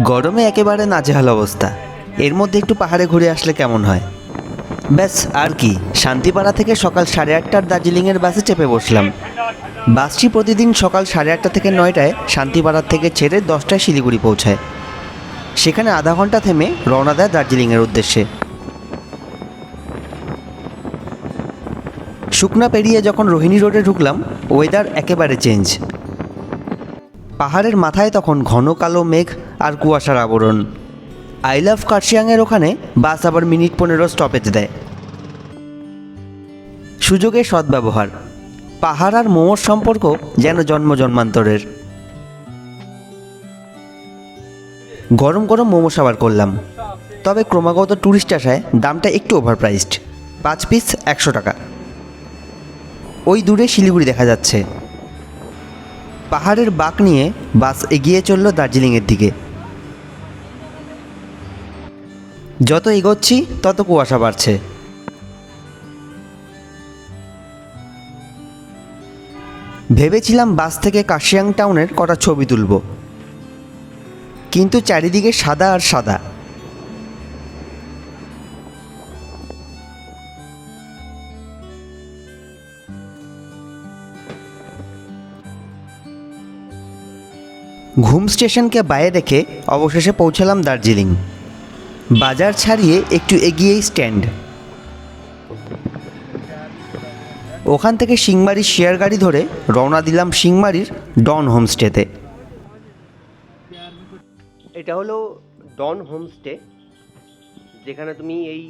গরমে একেবারে নাজেহাল অবস্থা, এর মধ্যে একটু পাহাড়ে ঘুরে আসলে কেমন হয়। ব্যাস আর কি, শান্তিপাড়া থেকে সকাল 8:30টার দার্জিলিংয়ের বাসে চেপে বসলাম। বাসটি প্রতিদিন সকাল 8:30 থেকে 9টায় শান্তিপাড়ার থেকে ছেড়ে 10টায় শিলিগুড়ি পৌঁছায়। সেখানে আধা ঘন্টা থেমে রওনা দেয় দার্জিলিংয়ের উদ্দেশ্যে। শুকনা পেরিয়ে যখন রোহিণী রোডে ঢুকলাম, ওয়েদার একেবারে চেঞ্জ। পাহাড়ের মাথায় তখন ঘন কালো মেঘ আর কুয়াশার আবরণ। আই লাভ কার্শিয়াংয়ের ওখানে বাস আবার মিনিট 15 স্টপেজ দেয়। সুযোগের সদ্ব্যবহার। পাহাড় আর মোমোর সম্পর্ক যেন জন্ম জন্মান্তরের। গরম গরম মোমো সাবার করলাম, তবে ক্রমাগত ট্যুরিস্ট আসায় দামটা একটু ওভারপ্রাইসড। 5 পিস 100 টাকা। ওই দূরে শিলিগুড়ি দেখা যাচ্ছে। পাহাড়ের বাঁক নিয়ে বাস এগিয়ে চলল দার্জিলিংয়ের দিকে। যত এগোচ্ছি তত কুয়াশা বাড়ছে। ভেবেছিলাম বাস থেকে কার্শিয়াং টাউনের কটা ছবি তুলব, কিন্তু চারিদিকে সাদা আর সাদা। ঘুম স্টেশনকে বাইরে রেখে অবশেষে পৌঁছালাম দার্জিলিং। বাজার ছাড়িয়ে একটু এগিয়েই স্ট্যান্ড। ওখান থেকে সিংমারির শেয়ার গাড়ি ধরে রওনা দিলাম সিংমারির ডন হোমস্টেতে। এটা হলো ডন হোমস্টে, যেখানে তুমি এই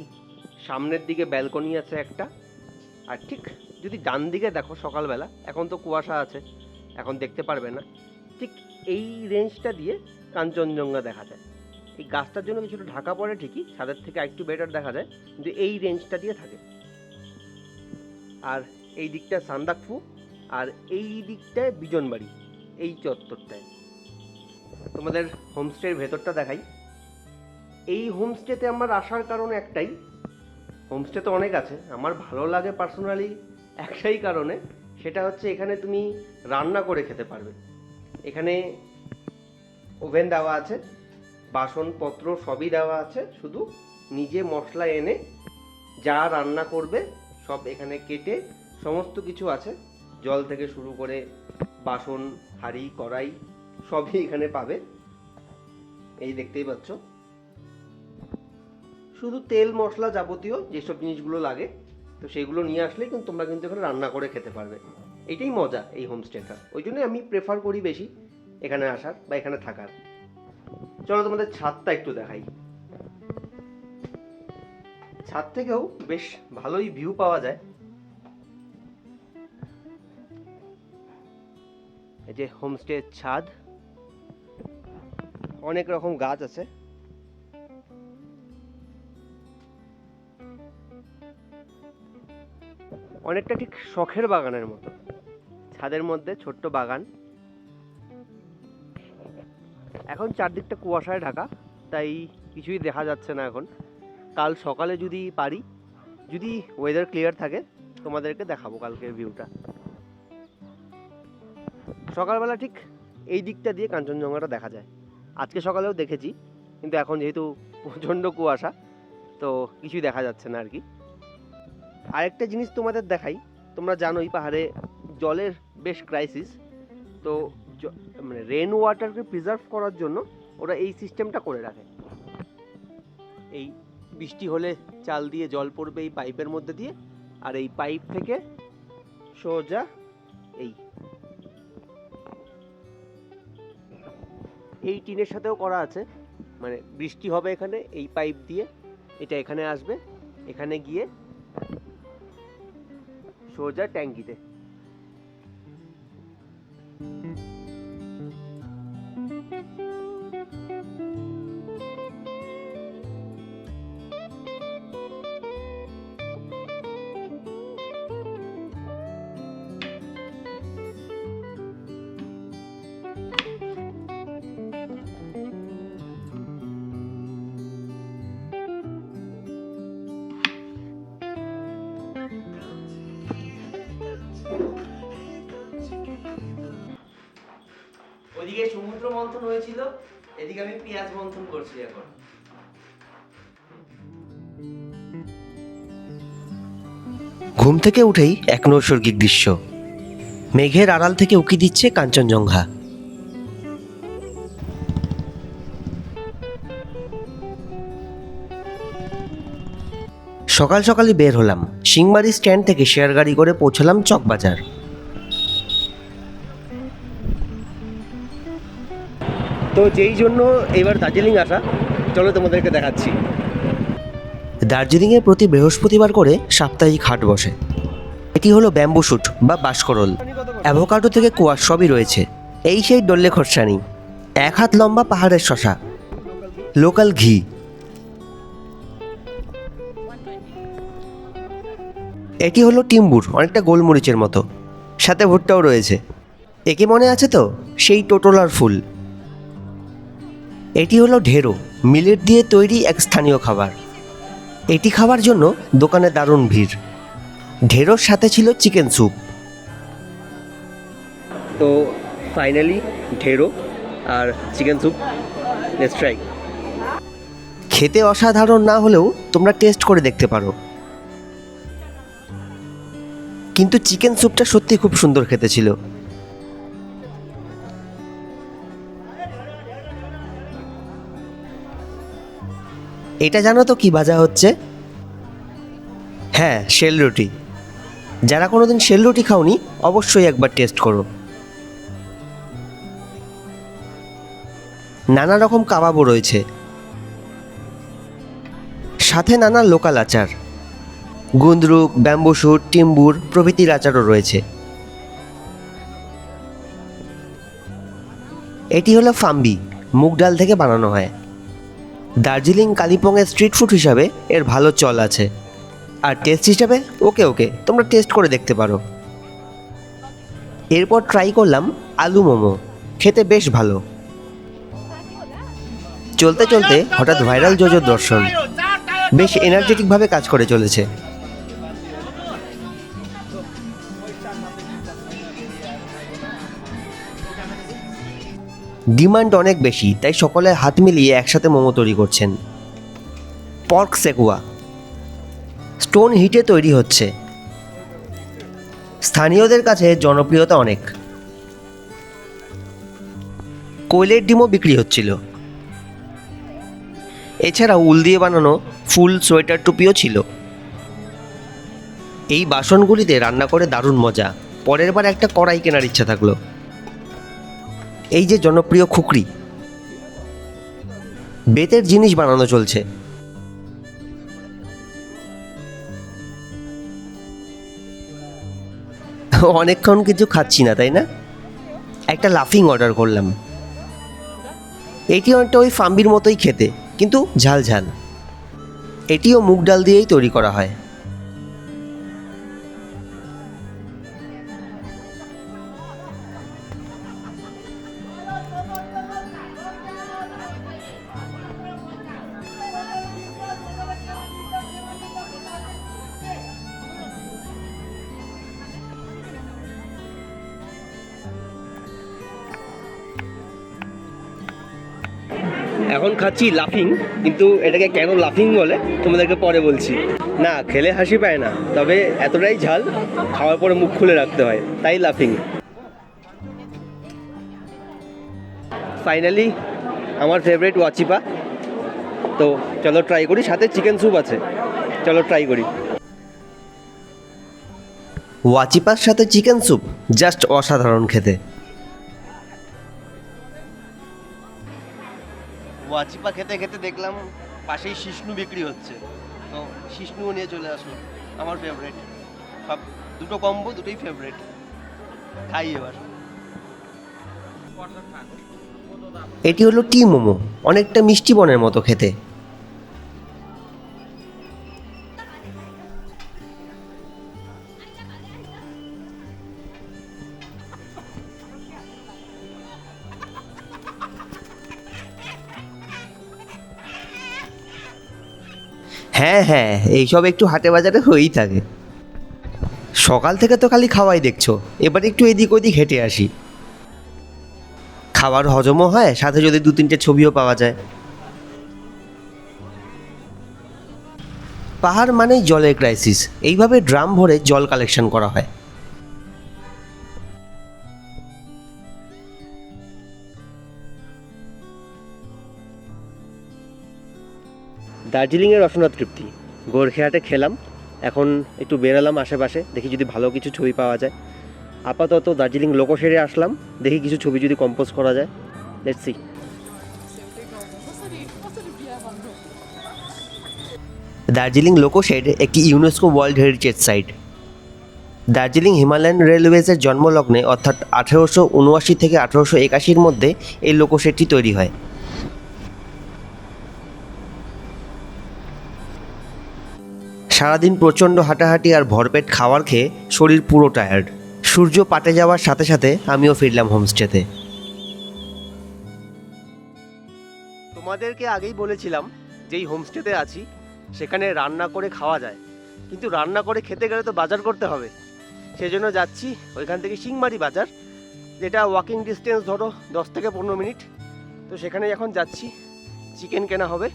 সামনের দিকে ব্যালকনি আছে একটা, আর ঠিক যদি ডান দিকে দেখো সকালবেলা, এখন তো কুয়াশা আছে এখন দেখতে পারবে না, ঠিক এই রেঞ্জটা দিয়ে কাঞ্চনজঙ্ঘা দেখা যায়। এই গাছটার জন্য কিছুটা ঢাকা পড়ে ঠিকই, ছাদের থেকে একটু বেটার দেখা যায়, কিন্তু এই রেঞ্জটা দিয়ে থাকে। আর এই দিকটা সান্দাকফু, আর এই দিকটায় বিজনবাড়ি, এই চত্বরটায়। তোমাদের হোমস্টের ভেতরটা দেখাই। এই হোমস্টেতে আমার আসার কারণ একটাই, হোমস্টে তো অনেক আছে, আমার ভালো লাগে পার্সোনালি একটাই কারণে, সেটা হচ্ছে এখানে তুমি রান্না করে খেতে পারবে। এখানে ওভেন দেওয়া আছে, বাসনপত্র সবই দেওয়া আছে, শুধু নিজে মশলা এনে যা রান্না করবে সব এখানে কেটে সমস্ত কিছু আছে, জল থেকে শুরু করে বাসন, হাঁড়ি, কড়াই সবই এখানে পাবে। এই দেখতেই পাচ্ছ, শুধু তেল মশলা যাবতীয় যেসব জিনিসগুলো লাগে তো সেইগুলো নিয়ে আসলেই কিন্তু তোমরা কিন্তু এখানে রান্না করে খেতে পারবে। এটাই মজা এই হোমস্টেটা, ওই জন্যই আমি প্রেফার করি বেশি এখানে আসার বা এখানে থাকার। চলো তোমাদের ছাদটা একটু দেখাই। ছাদ থেকেও বেশ ভালোই ভিউ পাওয়া যায়। এই যে হোমস্টের ছাদ, অনেক রকম গাছ আছে। অনেকটা ঠিক শখের বাগানের মতো, ছাদের মধ্যে ছোট্ট বাগান। এখন চারদিকটা কুয়াশায় ঢাকা, তাই কিছুই দেখা যাচ্ছে না এখন। কাল সকালে যদি পারি, যদি ওয়েদার ক্লিয়ার থাকে, তোমাদেরকে দেখাবো কালকের ভিউটা। সকালবেলা ঠিক এই দিকটা দিয়ে কাঞ্চনজঙ্ঘাটা দেখা যায়। আজকে সকালেও দেখেছি, কিন্তু এখন যেহেতু প্রচণ্ড কুয়াশা তো কিছুই দেখা যাচ্ছে না আর কি। আরেকটা জিনিস তোমাদের দেখাই, তোমরা জানোই পাহাড়ে জলের বেশ ক্রাইসিস, তো মানে রেন ওয়াটারকে প্রিজার্ভ করার জন্য ওরা এই সিস্টেমটা করে রাখে। এই বৃষ্টি হলে চাল দিয়ে জল পড়বে এই পাইপের মধ্যে দিয়ে, আর এই পাইপ থেকে সোজা এই টিনের সাথেও করা আছে, মানে বৃষ্টি হবে এখানে, এই পাইপ দিয়ে এটা এখানে আসবে, এখানে গিয়ে সোজা ট্যাঙ্কিতে। ওইদিকে সমুদ্র মন্থন হয়েছিল, এদিকে আমি পেঁয়াজ মন্থন করছি এখন। ঘুম থেকে উঠেই এক নৈসর্গিক দৃশ্য, মেঘের আড়াল থেকে উকি দিচ্ছে কাঞ্চনজঙ্ঘা। সকাল সকালই বের হলাম, সিংমারি স্ট্যান্ড থেকে শেয়ার গাড়ি করে পৌঁছলাম চকবাজার। তো যেই জন্য এবার দার্জিলিং আসা, চলো তোমাদেরকে দেখাচ্ছি। দার্জিলিংয়ে প্রতি বৃহস্পতিবার করে সাপ্তাহিক হাট বসে। এটি হলো ব্যাম্বু শুট বা বাঁশকরল, অ্যাভোকাডো থেকে কুয়াশ সবই রয়েছে। এই সেই ডল্লে খরসানি, 1 হাত লম্বা পাহাড়ের শশা, লোকাল ঘি। এটি হলো টিম্বুর, অনেকটা গোলমরিচের মতো, সাথে ভুট্টাও রয়েছে। একে মনে আছে তো, সেই টোটোলার ফুল। এটি হলো ঢেঁড়ো, মিলেট দিয়ে তৈরি এক স্থানীয় খাবার। এটি খাবার জন্য দোকানে দারুণ ভিড়। ঢেঁড়োর সাথে ছিল চিকেন স্যুপ। তো ফাইনালি ঢেঁড়ো আর চিকেন স্যুপ, লেটস ট্রাই। খেতে অসাধারণ না হলেও তোমরা টেস্ট করে দেখতে পারো। কিন্তু চিকেন স্যুপটা সত্যি খুব সুন্দর খেতে ছিল। এটা জানো তো কি ভাজা হচ্ছে? হ্যাঁ, শেল রুটি। যারা কোনোদিন শেল রুটি খাওনি অবশ্যই একবার টেস্ট করো। নানা রকম কাবাবও রয়েছে, সাথে নানা লোকাল আচার, গুন্দ্রুক, ব্যাম্বু শুট, টিম্বুর প্রভৃতির আচারও রয়েছে। এটি হলো ফাম্বি, মুগ ডাল থেকে বানানো হয়। দার্জিলিং কালিম্পংয়ের স্ট্রিট ফুড হিসাবে এর ভালো চল আছে। আর টেস্ট হিসাবে ওকে, তোমরা টেস্ট করে দেখতে পারো। এরপর ট্রাই করলাম আলু মোমো, খেতে বেশ ভালো। চলতে চলতে হঠাৎ ভাইরাল জোজোর দর্শন, বেশ এনার্জেটিকভাবে কাজ করে চলেছে। ডিমান্ড অনেক বেশি, তাই সকলে হাত মিলিয়ে একসাথে মোমো তৈরি করছেন। পর্ক সেকুয়া স্টোন হিটে তৈরি হচ্ছে, স্থানীয়দের কাছে জনপ্রিয়তা অনেক। কোয়েলের ডিমও বিক্রি হচ্ছিল। এছাড়া উল দিয়ে বানানো ফুল সোয়েটার টুপিও ছিল। এই বাসনগুলিতে রান্না করে দারুণ মজা। পরের বার একটা কড়াই কেনার ইচ্ছা থাকলো। এই যে জনপ্রিয় খুকরি, বেতের জিনিস বানানো চলছে। অনেকক্ষণ কিছু খাচ্ছি না, তাই না? একটা লাফিং অর্ডার করলাম। এটি অনেকটা ওই ফাম্বির মতোই খেতে, কিন্তু ঝাল ঝাল। এটিও মুগ ডাল দিয়েই তৈরি করা হয়। এখন খাচ্ছি লাফিং, কিন্তু এটাকে কেন লাফিং বলে তোমাদেরকে পরে বলছি। না, খেলে হাসি পায় না, তবে এতটাই ঝাল খাওয়ার পরে মুখ খুলে রাখতে হয়, তাই লাফিং। ফাইনালি আমার ফেভারিট ওয়াচিপা। তো চলো ট্রাই করি, সাথে চিকেন স্যুপ আছে, চলো ট্রাই করি। ওয়াচিপার সাথে চিকেন স্যুপ জাস্ট অসাধারণ খেতে। ওয়াচিপা খেতে খেতে দেখলাম পাশেই শিষ্ণু বিক্রি হচ্ছে, তো শিষ্ণুও নিয়ে চলে আসলো। আমার ফেভারিট, সব দুটো কম্বো, দুটোই ফেভারিট। খাই এবার। এটি হলো টি মোমো, অনেকটা মিষ্টি বনের মতো খেতে। হ্যাঁ, এইসব একটু হাটে বাজারে হয়েই থাকে। সকাল থেকে তো খালি খাওয়াই দেখছো, এবার একটু এদিক ওদিক হেঁটে আসি। খাবার হজমও হয়, সাথে যদি 2-3টে ছবিও পাওয়া যায়। পাহাড় মানেই জলের ক্রাইসিস। এইভাবে ড্রাম ভরে জল কালেকশন করা হয়। দার্জিলিংয়ের রসনা তৃপ্তি গোরখেহাটে খেলাম, এখন একটু বেরালাম আশেপাশে, দেখি যদি ভালো কিছু ছবি পাওয়া যায়। আপাতত দার্জিলিং লোকো শেডে আসলাম, দেখি কিছু ছবি যদি কম্পোজ করা যায়। Let's see. Darjeeling loco shed একটি UNESCO world heritage site. Darjeeling Himalayan রেলওয়েজের জন্মলগ্নে অর্থাৎ 1879 থেকে 1881-র মধ্যে এই লোকো শেডটি তৈরি হয়। সারাদিন প্রচণ্ড হাঁটাহাঁটি আর ভরপেট খাবার খেয়ে শরীর পুরো টায়ার্ড। সূর্য পাটে যাওয়ার সাথে সাথে আমিও ফিরলাম হোমস্টেতে। তোমাদেরকে আগেই বলেছিলাম যেই হোমস্টেতে আছি সেখানে রান্না করে খাওয়া যায়, কিন্তু রান্না করে খেতে গেলে তো বাজার করতে হবে। সেজন্য যাচ্ছি ওইখান থেকে সিংমারি বাজার, যেটা ওয়াকিং ডিস্টেন্স ধরো 10 থেকে 15 মিনিট। তো সেখানে এখন যাচ্ছি, চিকেন কেনা হবে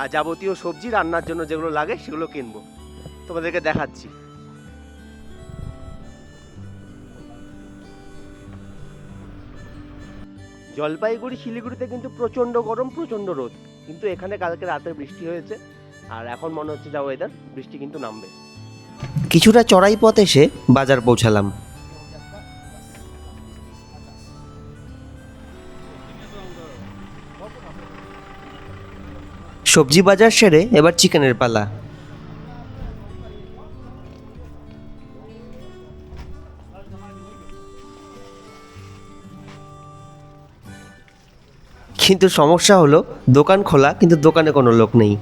আর যাবতীয় সবজি রান্নার জন্য যেগুলো লাগে সেগুলো কিনবো, তোমাদেরকে দেখাচ্ছি। জলপাইগুড়ি শিলিগুড়িতে কিন্তু প্রচণ্ড গরম, প্রচণ্ড রোদ, কিন্তু এখানে কালকে রাতে বৃষ্টি হয়েছে আর এখন মনে হচ্ছে যা ওয়েদার, বৃষ্টি কিন্তু নামবে। কিছুটা চড়াই পথ এসে বাজার পৌঁছালাম। সবজি বাজার সেরে এবার চিকেনের পালা। কিন্তু সমস্যা হলো দোকান খোলা, কিন্তু দোকানে কোনো লোক নেই।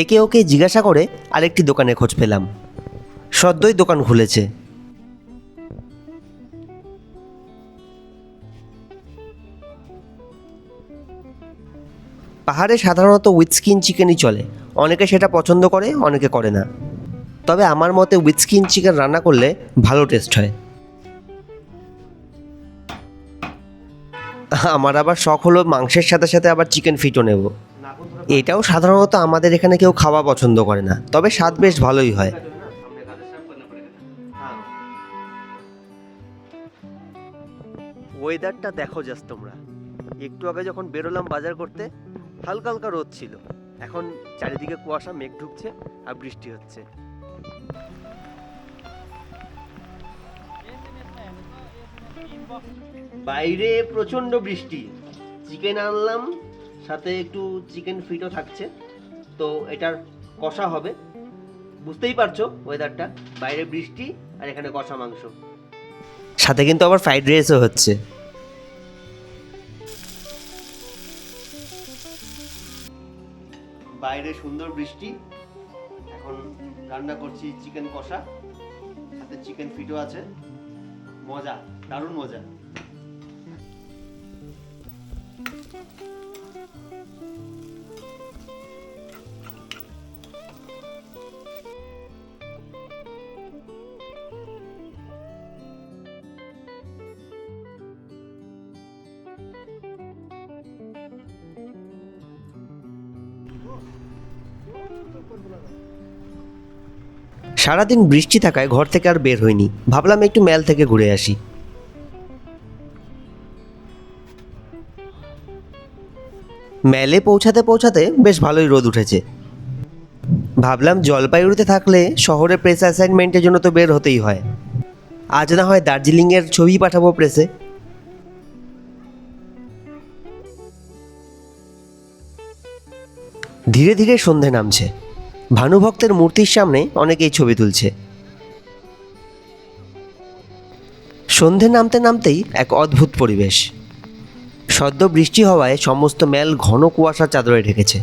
একে ওকে জিজ্ঞাসা করে আরেকটি দোকানে খোঁজ পেলাম। সদ্যই দোকান খুলেছে। পাহাড়ে সাধারণত উইথ স্কিন চিকেনই চলে। অনেকে সেটা পছন্দ করে, অনেকে করে না। তবে আমার মতে উইথ স্কিন চিকেন রান্না করলে ভালো টেস্ট হয়। আমার আবার শখ হলো মাংসের সাথে সাথে আবার চিকেন ফিটও নেব। এটাও সাধারণত আমাদের এখানে কেউ খাওয়া পছন্দ করে না, তবে স্বাদ বেশ ভালোই হয়। ওয়েদারটা দেখো জাস্ট তোমরা। একটু আগে যখন বেরোলাম বাজার করতে হালকা হালকা রোদ ছিল, এখন চারিদিকে কুয়াশা, মেঘ ঢুকছে আর বৃষ্টি হচ্ছে। বাইরে প্রচন্ড বৃষ্টি। চিকেন আনলাম, সাথে একটু চিকেন ফিটও থাকছে, তো এটার কষা হবে। বুঝতেই পারছো ওয়েদারটা, বাইরে বৃষ্টি আর এখানে কষা মাংস, সাথে কিন্তু আবার ফ্রাইড রাইসও হচ্ছে। বাইরে সুন্দর বৃষ্টি, এখন রান্না করছি চিকেন কষা, সাথে চিকেন ফিটও আছে। মজা, দারুণ মজা। সারাদিন বৃষ্টি থাকায় ঘর থেকে আর বের হইনি। ভাবলাম একটু ম্যাল থেকে ঘুরে আসি। ম্যালে পৌঁছাতে পৌঁছাতে বেশ ভালোই রোদ উঠেছে। ভাবলাম জলপাইগুড়িতে থাকলে শহরে প্রেস অ্যাসাইনমেন্টের জন্য তো বের হতেই হয়, আজ না হয় দার্জিলিংয়ের ছবি পাঠাবো প্রেসে। ধীরে ধীরে সন্ধে নামছে। ভানুভক্তের মূর্তির সামনে অনেকেই ছবি তুলছে। সন্ধে নামতে নামতেই এক অদ্ভুত পরিবেশ। সদ্য বৃষ্টি হওয়ায় সমস্ত ম্যাল ঘন কুয়াশার চাদরে ঢেকেছে।